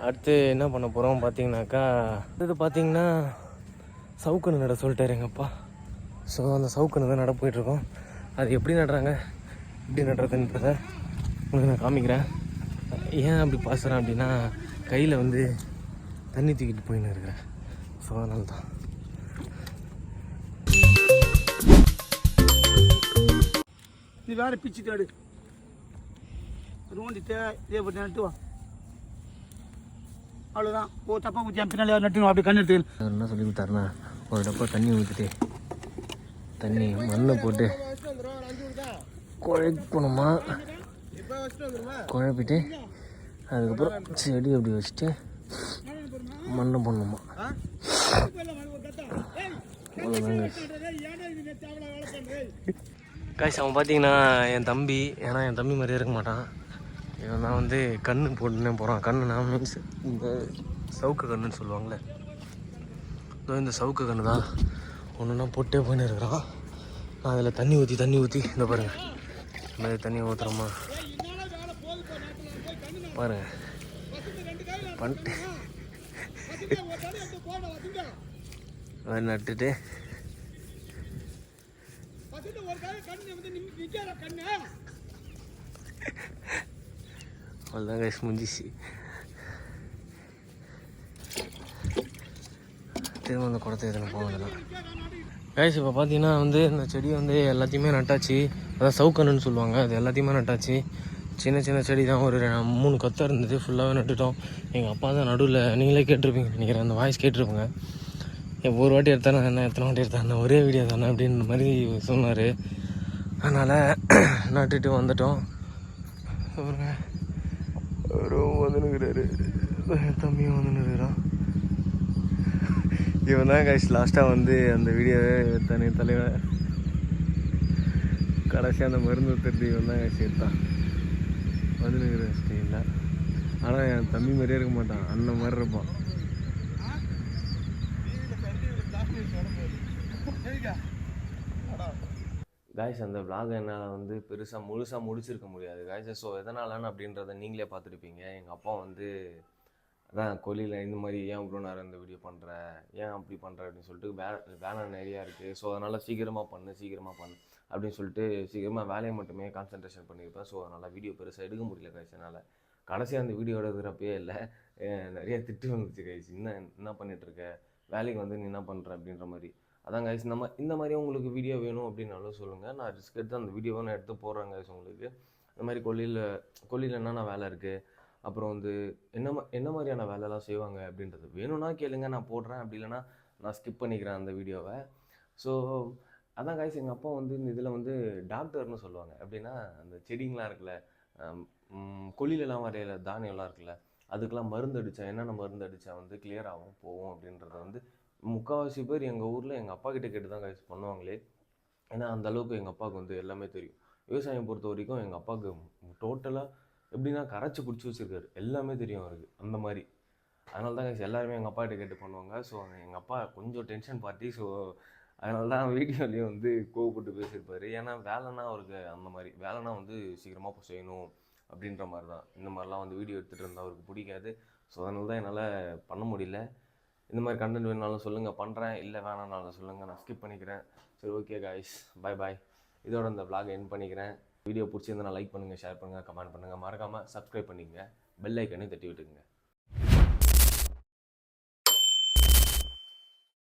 அடுத்து என்ன பண்ண போகிறோம் பார்த்தீங்கன்னாக்கா, இது பார்த்தீங்கன்னா சவுக்கணு நட சொல்லிட்டாரு எங்கள் அப்பா. ஸோ அந்த சவுக்கணு தான் நட போயிட்டுருக்கோம். அது எப்படி நடுறாங்க, எப்படி நடுறதுன்றதை உங்களுக்கு நான் காமிக்கிறேன். ஏன் அப்படி பாசுகிறேன் அப்படின்னா, கையில் வந்து தண்ணி தூக்கிட்டு போயின்னு இருக்கிறேன். ஸோ அதனால தான். நீ வேற பிச்சு தேடு ரோண்டிட்டு இதே போட்டு நட்டு வா. அவ்வளோதான். தப்பா ஊற்றி என் பின்னாடி நட்டு அப்படி கண்ணு எடுத்து என்ன சொல்லி கொடுத்தாருன்னா, ஒரு டப்பா தண்ணி ஊற்றிட்டு தண்ணி மண்ணை போட்டு குழைக்கணுமா, குழப்பிட்டு அதுக்கப்புறம் செடி அப்படி வச்சுட்டு மண்ணை போடணுமா. காய்ச்சி அவன் பார்த்தீங்கன்னா என் தம்பி, ஏன்னா என் தம்பி மாதிரியே இருக்க மாட்டான். இவன் தான் வந்து கண்ணு போட்டுன்னே போகிறான். கண்ணுனா மீன்ஸ் இந்த சவுக்கு கண்ணுன்னு சொல்லுவாங்களே, இந்த சவுக்கு கண்ணு தான் ஒன்றுனா போட்டே போயின்னு இருக்கிறான். நான் அதில் தண்ணி ஊற்றி இந்த பாருங்கள், இந்த மாதிரி தண்ணி ஊற்றுறோமா பாருங்கள் பண்ணிட்டு அது நட்டுட்டு அவ்வளோதான் கைஸ், முடிஞ்சிச்சு. திரும்ப அந்த குடத்தை எதுனா போகலாம் கைஸ். இப்போ பார்த்தீங்கன்னா வந்து இந்த செடி வந்து எல்லாத்தையுமே நட்டாச்சு. அதான் சவுக்கணுன்னு சொல்லுவாங்க, அது எல்லாத்தையுமே நட்டாச்சு. சின்ன சின்ன செடி தான், ஒரு 3 கத்தை இருந்தது, ஃபுல்லாகவே நட்டுட்டோம். எங்கள் அப்பா தான் நடுவில், நீங்களே கேட்டிருப்பீங்க நினைக்கிறேன், அந்த வாய்ஸ் கேட்டிருப்பீங்க. ஒரு வாட்டி எடுத்தானே என்ன, எத்தனை வாட்டி எடுத்தானே, ஒரே வீடியோ தானே அப்படின்ற மாதிரி சொன்னார். அதனால் நட்டுட்டு வந்துட்டோம். வந்துனுக்கிறாரு தம்பியும் வந்துனுக்கிறான். இவன் தான் கைஸ் லாஸ்ட்டாக வந்து அந்த வீடியோவே தனி தலைவர் கடைசியாக அந்த மருந்து ஊற்றுறது இவன் தான் கைஸ் எடுத்தான். வந்துனுக்கிற ஸ்டேயில். ஆனால் என் தம்பி மாதிரியே இருக்க மாட்டான், அண்ணன் மாதிரி இருப்பான். காய்ஸ் அந்த விளாக் என்னால் வந்து முழுசாக முடிச்சிருக்க முடியாது காய்ஸ். ஸோ எதனாலன்னு அப்படின்றத நீங்களே பார்த்துருப்பீங்க. எங்கள் அப்பா வந்து அதான் கொல்லியில் இந்த மாதிரி ஏன் இவ்வளோ நேரம் இந்த வீடியோ பண்ணுற, ஏன் அப்படி பண்ணுற அப்படின்னு சொல்லிட்டு வேலை நிறையா இருக்குது. ஸோ அதனால் சீக்கிரமாக பண்ணு அப்படின்னு சொல்லிட்டு சீக்கிரமாக வேலையை மட்டுமே கான்சன்ட்ரேஷன் பண்ணியிருப்பேன். ஸோ அதனால் வீடியோ பெருசாக எடுக்க முடியல கைஸ். என்னால் கடைசியாக அந்த வீடியோ எடுக்கிறப்பே இல்லை, நிறைய திட்டு வந்துச்சு கைஸ். என்ன பண்ணிகிட்ருக்க, வேலைக்கு வந்து நீ என்ன பண்ணுற அப்படின்ற மாதிரி. அதான் கைஸ், இந்த மாதிரி உங்களுக்கு வீடியோ வேணும் அப்படின்னாலும் சொல்லுங்கள், நான் ரிஸ்க் எடுத்து அந்த வீடியோவை நான் எடுத்து போடுறேன் கைஸ். உங்களுக்கு இந்த மாதிரி கொல்லியில் என்னென்ன வேலை இருக்குது, அப்புறம் வந்து என்ன மாதிரியான வேலைலாம் செய்வாங்க அப்படின்றது வேணும்னா கேளுங்க, நான் போடுறேன். அப்படி இல்லைனா நான் ஸ்கிப் பண்ணிக்கிறேன் அந்த வீடியோவை. ஸோ அதான் கைஸ், எங்கள் அப்பா வந்து இந்த இதில் வந்து டாக்டர்னு சொல்லுவாங்க. அப்படின்னா அந்த செடிங்களாம் இருக்குல்ல, கொல்லிலலாம் வரையில தானியம்லாம் இருக்குல்ல, அதுக்கெலாம் மருந்து அடித்தா, என்னென்ன மருந்து அடித்தா வந்து கிளியர் ஆகும் போகும் அப்படின்றத வந்து முக்கால்வாசி பேர் எங்கள் ஊரில் எங்கள் அப்பா கிட்டே கேட்டு தான் கைஸ் பண்ணுவாங்களே. ஏன்னா அந்தளவுக்கு எங்கள் அப்பாவுக்கு வந்து எல்லாமே தெரியும். விவசாயம் பொறுத்த வரைக்கும் எங்கள் அப்பாவுக்கு டோட்டலாக எப்படின்னா கரைச்சி பிடிச்சி வச்சுருக்காரு, எல்லாமே தெரியும் அவருக்கு அந்த மாதிரி. அதனால தான் கைஸ் எல்லாருமே எங்கள் அப்பா கிட்ட கேட்டு பண்ணுவாங்க. ஸோ எங்கள் அப்பா கொஞ்சம் டென்ஷன் பார்ட்டி. ஸோ அதனால தான் வீடியோலேயும் வந்து கோவப்பட்டு பேசியிருப்பார். ஏன்னா வேலைன்னா அவருக்கு அந்த மாதிரி வேலைனா வந்து சீக்கிரமாக செய்யணும் அப்படின்ற மாதிரி தான். இந்த மாதிரிலாம் வந்து வீடியோ எடுத்துகிட்டு இருந்தால் அவருக்கு பிடிக்காது. ஸோ அதனால தான் என்னால் பண்ண முடியல. இந்த மாதிரி கண்டென்ட் வேணுனாலும் சொல்லுங்கள், பண்ணுறேன். இல்லை வேணானாலும் சொல்லுங்கள், நான் ஸ்கிப் பண்ணிக்கிறேன். சரி, ஓகே காய்ஸ், பாய். இதோட இந்த vlog எண்ட் பண்ணிக்கிறேன். வீடியோ பிடிச்சிருந்தா லைக் பண்ணுங்கள், ஷேர் பண்ணுங்கள், கமெண்ட் பண்ணுங்கள். மறக்காமல் சப்ஸ்கிரைப் பண்ணிக்கங்க, பெல் ஐக்கனையும் தட்டி விட்டுக்குங்க.